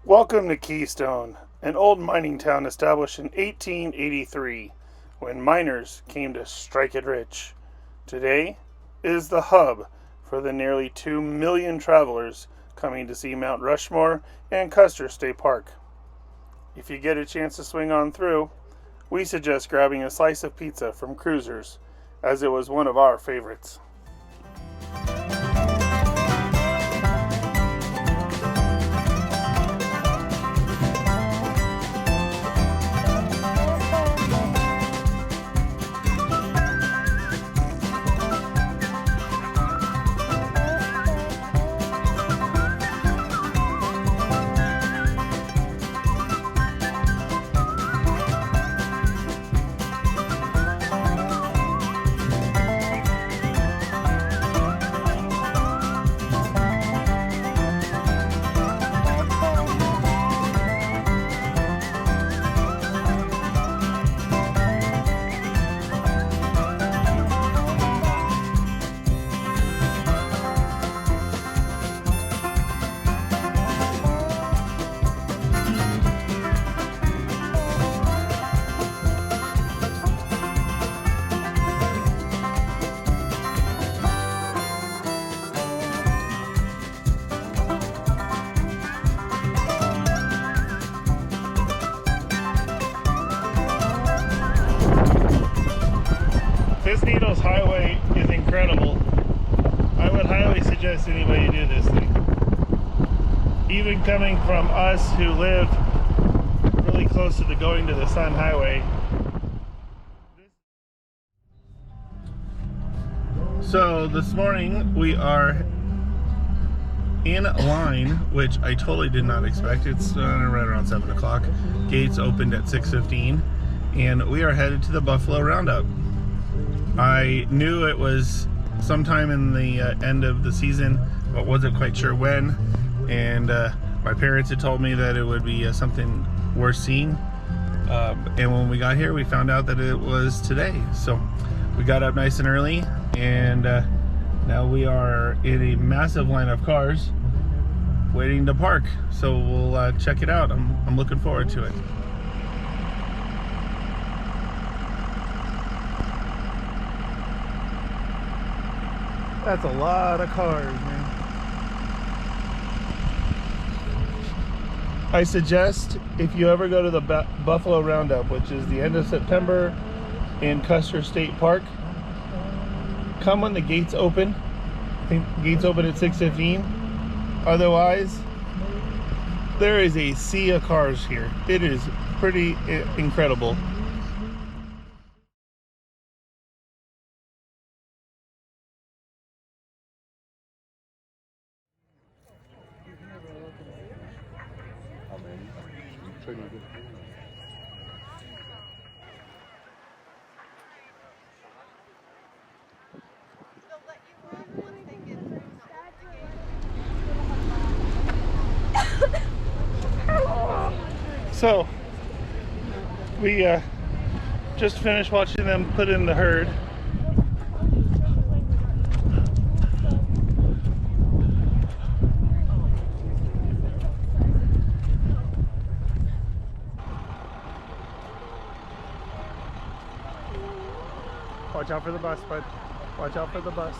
Welcome to Keystone, an old mining town established in 1883 when miners came to strike it rich. Today it is the hub for the nearly 2 million travelers coming to see Mount Rushmore and Custer State Park. If you get a chance to swing on through, we suggest grabbing a slice of pizza from Cruisers, as it was one of our favorites. This Needles Highway is incredible. I would highly suggest anybody do this thing. Even coming from us who live really close to the Going to the Sun Highway. So this morning we are in line, which I totally did not expect. It's right around 7 o'clock. Gates opened at 6:15 and we are headed to the Buffalo Roundup. I knew it was sometime in the end of the season, but wasn't quite sure when. And my parents had told me that it would be something worth seeing. And when we got here, we found out that it was today. So we got up nice and early, and now we are in a massive line of cars waiting to park. So we'll check it out. I'm looking forward to it. That's a lot of cars, man. I suggest if you ever go to the Buffalo Roundup, which is the end of September in Custer State Park, come when the gates open. I think the gates open at 6:15. Otherwise, there is a sea of cars here. It is pretty incredible. So we just finished watching them put in the herd. Watch out for the bus, bud. Watch out for the bus.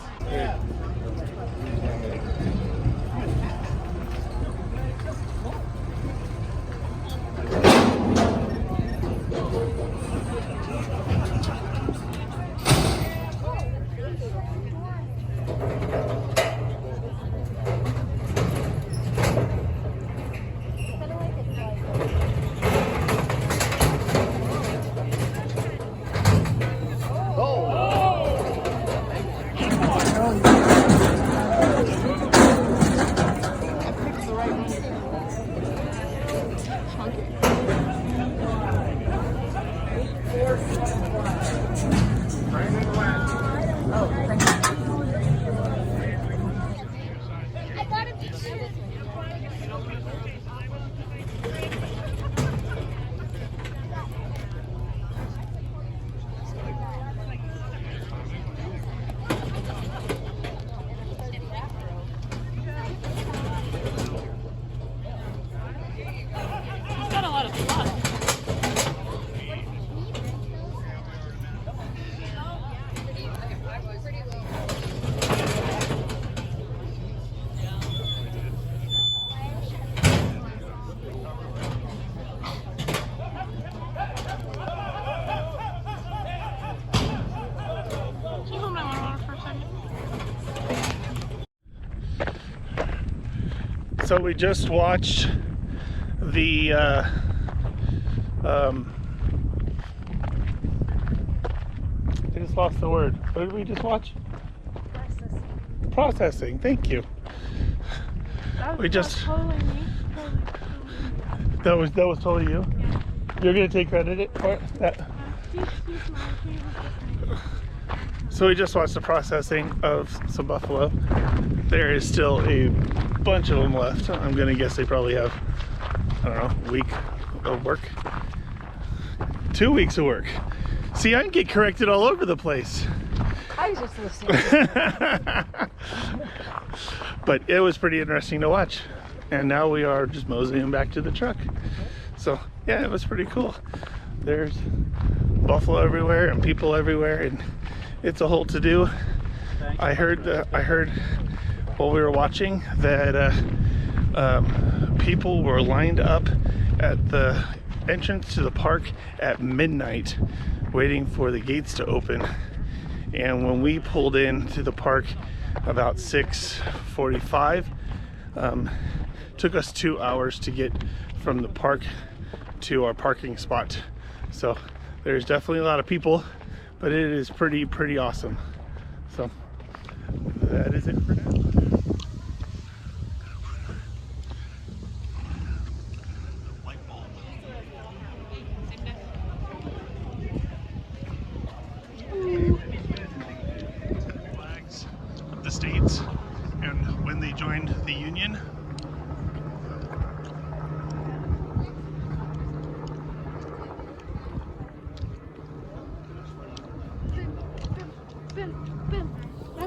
So we just watched the I just lost the word. What did we just watch? Processing. Thank you. We just totally me. that was totally you. Yeah. You're gonna take credit for it? That. She's my favorite. So we just watched the processing of some buffalo. There is still a bunch of them left. I'm gonna guess they probably have, I don't know, a week of work. 2 weeks of work. See, I get corrected all over the place. I was just listening. But it was pretty interesting to watch. And now we are just moseying back to the truck. So yeah, it was pretty cool. There's buffalo everywhere and people everywhere, and it's a whole to-do. I heard while we were watching that people were lined up at the entrance to the park at midnight waiting for the gates to open. And when we pulled into the park about 6:45, took us 2 hours to get from the park to our parking spot. So there's definitely a lot of people, but it is pretty awesome. So that is it for now. Flags of the states and when they joined the Union.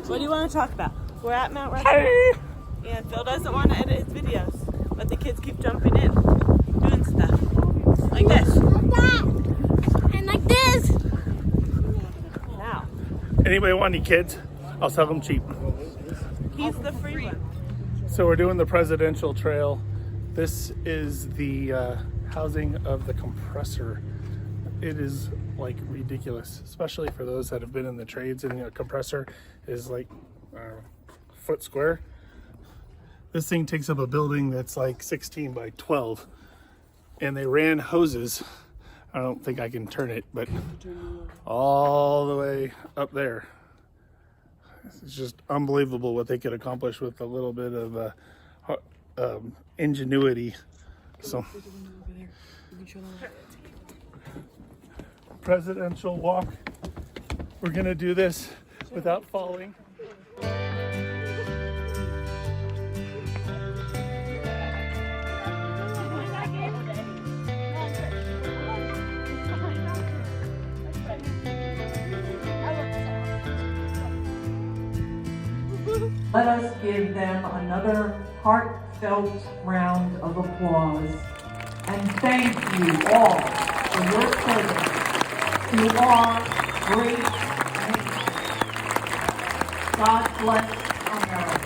What do you want to talk about? We're at Mount Rushmore. And Phil doesn't want to edit his videos, but the kids keep jumping in, doing stuff. Like this. And like this. Now, Anybody want any kids? I'll sell them cheap. he's the free one. So we're doing the presidential trail. This is the housing of the compressor. It is like ridiculous, especially for those that have been in the trades, and a compressor is like foot square. This thing takes up a building that's like 16 by 12, and they ran hoses. I don't think I can turn it, but all the way up there. It's just unbelievable what they could accomplish with a little bit of ingenuity. So, presidential walk. We're gonna do this without falling. Let us give them another heartfelt round of applause and thank you all for your service to our great nation. God bless America.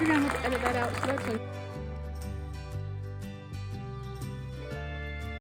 You're gonna have to edit that out, so that's like